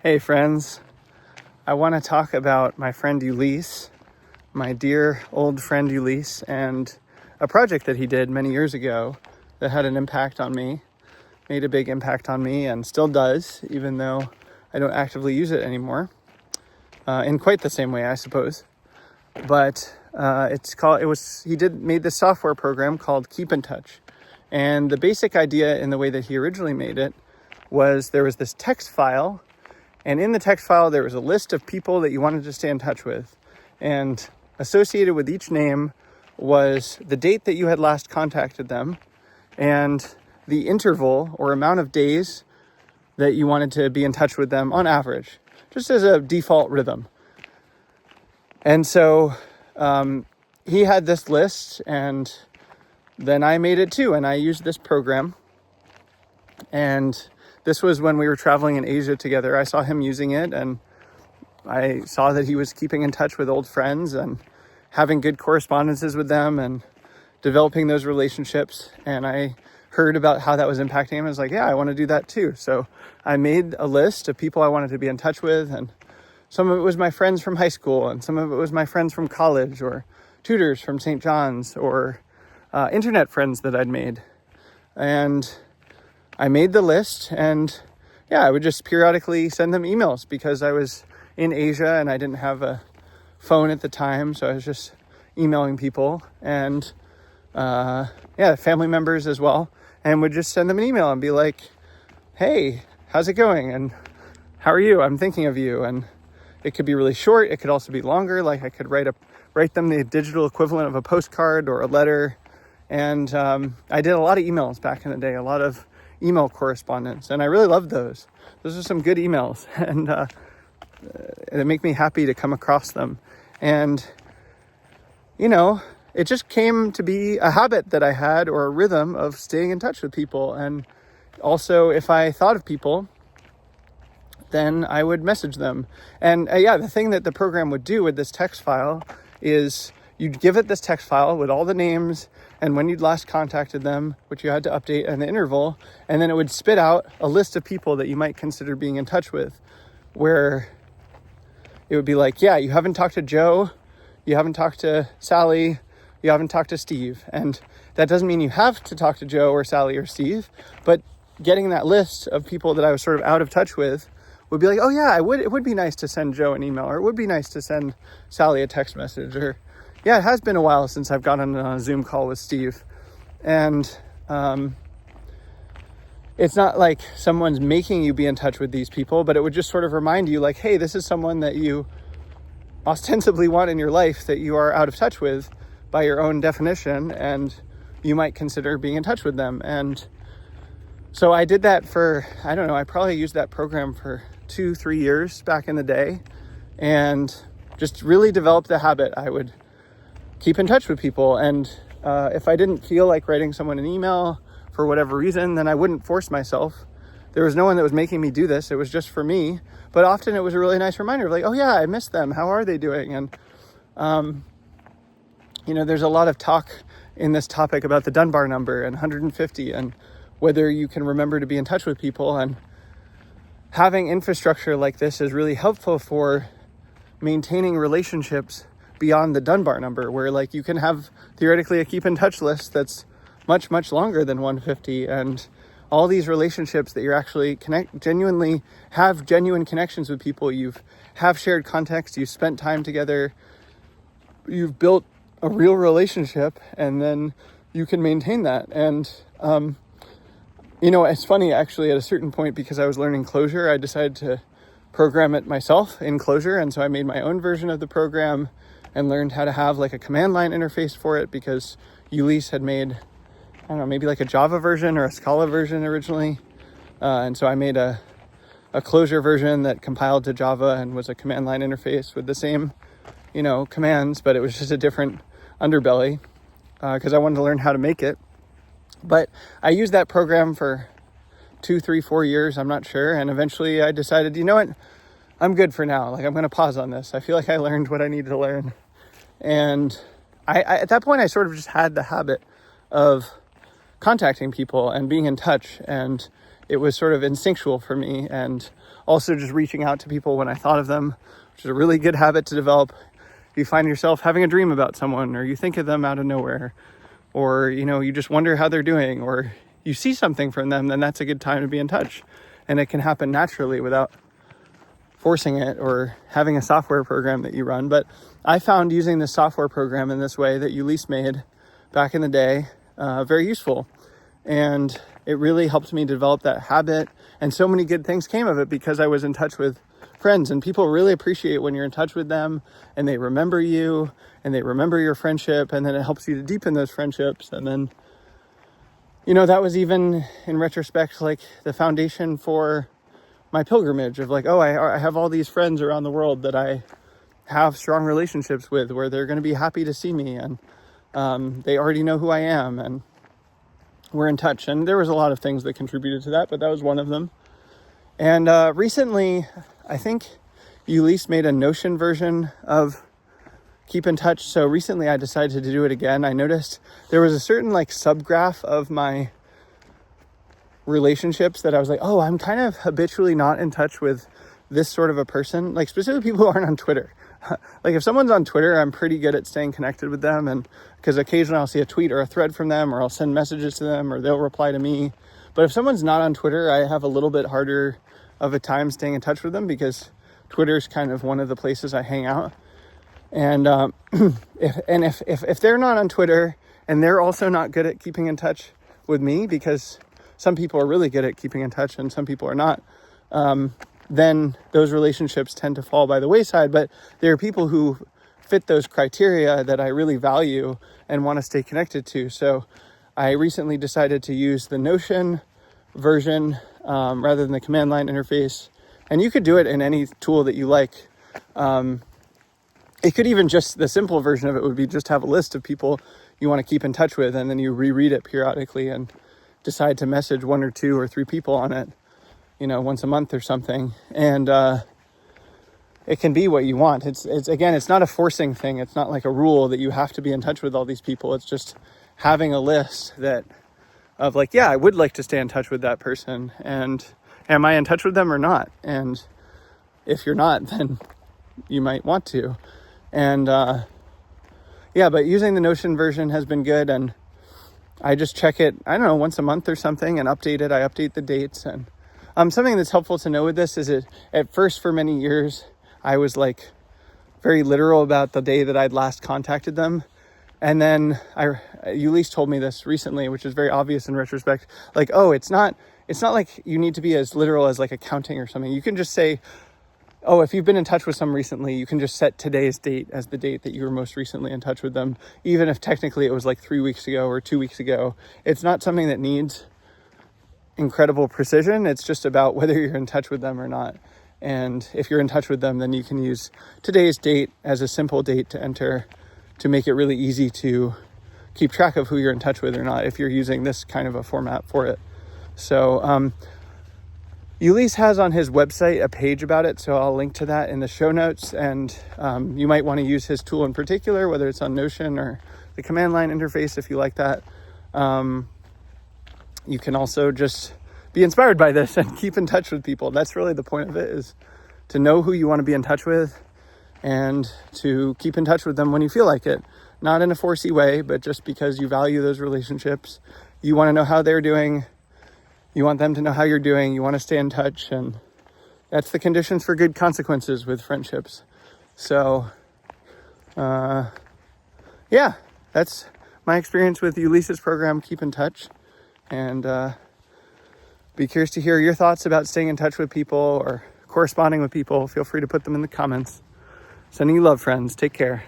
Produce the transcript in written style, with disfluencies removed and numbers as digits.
Hey friends, I want to talk about my friend Ulysses, my dear old friend Ulysses, and a project that he did many years ago that had an impact on me, made a big impact on me, and still does, even though I don't actively use it anymore, in quite the same way, I suppose. But he made this software program called Keep in Touch. And the basic idea in the way that he originally made it was there was this text file. And in the text file, there was a list of people that you wanted to stay in touch with. And associated with each name was the date that you had last contacted them and the interval or amount of days that you wanted to be in touch with them on average, just as a default rhythm. And so he had this list, and then I made it too. And I used this program. And this was when we were traveling in Asia together. I saw him using it, and I saw that he was keeping in touch with old friends and having good correspondences with them and developing those relationships. And I heard about how that was impacting him. I was like, yeah, I want to do that too. So I made a list of people I wanted to be in touch with, and some of it was my friends from high school, and some of it was my friends from college or tutors from St. John's or internet friends that I'd made. And I made the list, and I would just periodically send them emails because I was in Asia and I didn't have a phone at the time. So I was just emailing people and, family members as well, and would just send them an email and be like, hey, how's it going? And how are you? I'm thinking of you. And it could be really short. It could also be longer. Like I could write them the digital equivalent of a postcard or a letter. And I did a lot of emails back in the day, a lot of email correspondence, and I really loved those. Those are some good emails, and they make me happy to come across them. And it just came to be a habit that I had, or a rhythm of staying in touch with people. And also, if I thought of people, then I would message them. And the thing that the program would do with this text file is you'd give it this text file with all the names and when you'd last contacted them, which you had to update, and the interval, and then it would spit out a list of people that you might consider being in touch with, where it would be like, yeah, you haven't talked to Joe, you haven't talked to Sally, you haven't talked to Steve. And that doesn't mean you have to talk to Joe or Sally or Steve, but getting that list of people that I was sort of out of touch with would be like, oh yeah, it would be nice to send Joe an email, or it would be nice to send Sally a text message, or yeah, it has been a while since I've gotten on a Zoom call with Steve. And it's not like someone's making you be in touch with these people, but it would just sort of remind you like, hey, this is someone that you ostensibly want in your life that you are out of touch with by your own definition, and you might consider being in touch with them. And so I did that for, I probably used that program for 2-3 years back in the day, and just really developed the habit. I would keep in touch with people. And if I didn't feel like writing someone an email for whatever reason, then I wouldn't force myself. There was no one that was making me do this. It was just for me. But often it was a really nice reminder of like, oh yeah, I missed them. How are they doing? And, there's a lot of talk in this topic about the Dunbar number and 150 and whether you can remember to be in touch with people. And having infrastructure like this is really helpful for maintaining relationships beyond the Dunbar number, where like you can have theoretically a keep in touch list that's much, much longer than 150, and all these relationships that you're actually genuine connections with people. Have shared context, you've spent time together, you've built a real relationship, and then you can maintain that. And it's funny actually, at a certain point, because I was learning Clojure, I decided to program it myself in Clojure, and so I made my own version of the program and learned how to have like a command line interface for it, because Ulysses had made, maybe like a Java version or a Scala version originally. And so I made a Clojure version that compiled to Java and was a command line interface with the same, commands, but it was just a different underbelly, because I wanted to learn how to make it. But I used that program for 2, 3, 4 years, I'm not sure. And eventually I decided, you know what, I'm good for now. Like I'm going to pause on this. I feel like I learned what I needed to learn. And I at that point, I sort of just had the habit of contacting people and being in touch. And it was sort of instinctual for me. And also just reaching out to people when I thought of them, which is a really good habit to develop. You find yourself having a dream about someone, or you think of them out of nowhere, or, you just wonder how they're doing, or you see something from them, then that's a good time to be in touch. And it can happen naturally without forcing it or having a software program that you run. But I found using this software program in this way that Ulysse made back in the day very useful. And it really helped me develop that habit. And so many good things came of it because I was in touch with friends, and people really appreciate when you're in touch with them and they remember you and they remember your friendship, and then it helps you to deepen those friendships. And then, that was even in retrospect, like the foundation for my pilgrimage of like, oh, I have all these friends around the world that I have strong relationships with, where they're going to be happy to see me, and they already know who I am, and we're in touch. And there was a lot of things that contributed to that, but that was one of them. And recently, I think Ulysse made a Notion version of Keep in Touch. So recently I decided to do it again. I noticed there was a certain like subgraph of my relationships that I was like, oh, I'm kind of habitually not in touch with this sort of a person, like specifically people who aren't on Twitter. Like if someone's on Twitter, I'm pretty good at staying connected with them, and because occasionally I'll see a tweet or a thread from them, or I'll send messages to them, or they'll reply to me. But if someone's not on Twitter, I have a little bit harder of a time staying in touch with them, because Twitter's kind of one of the places I hang out. And if they're not on Twitter and they're also not good at keeping in touch with me, because some people are really good at keeping in touch and some people are not, then those relationships tend to fall by the wayside. But there are people who fit those criteria that I really value and want to stay connected to. So I recently decided to use the Notion version rather than the command line interface. And you could do it in any tool that you like. It could even just, the simple version of it would be just have a list of people you want to keep in touch with, and then you reread it periodically and decide to message 1 or 2 or 3 people on it, once a month or something. And it can be what you want. It's again, it's not a forcing thing. It's not like a rule that you have to be in touch with all these people. It's just having a list of like, yeah, I would like to stay in touch with that person, and am I in touch with them or not? And if you're not, then you might want to. And but using the Notion version has been good, and I just check it, I don't know, once a month or something, and update it. I update the dates. And something that's helpful to know with this is at first for many years, I was like very literal about the day that I'd last contacted them. And then Ulysse told me this recently, which is very obvious in retrospect. Like, oh, it's not like you need to be as literal as like accounting or something. You can just say, oh, if you've been in touch with someone recently, you can just set today's date as the date that you were most recently in touch with them, even if technically it was like 3 weeks ago or 2 weeks ago. It's not something that needs incredible precision. It's just about whether you're in touch with them or not. And if you're in touch with them, then you can use today's date as a simple date to enter, to make it really easy to keep track of who you're in touch with or not, if you're using this kind of a format for it. So Ulysse has on his website a page about it, so I'll link to that in the show notes. And you might want to use his tool in particular, whether it's on Notion or the command line interface, if you like that. You can also just be inspired by this and keep in touch with people. That's really the point of it, is to know who you want to be in touch with and to keep in touch with them when you feel like it. Not in a forcey way, but just because you value those relationships. You want to know how they're doing. You want them to know how you're doing. You want to stay in touch. And that's the conditions for good consequences with friendships. So, that's my experience with Ulysses' program, Keep in Touch. And be curious to hear your thoughts about staying in touch with people or corresponding with people. Feel free to put them in the comments. Sending you love, friends. Take care.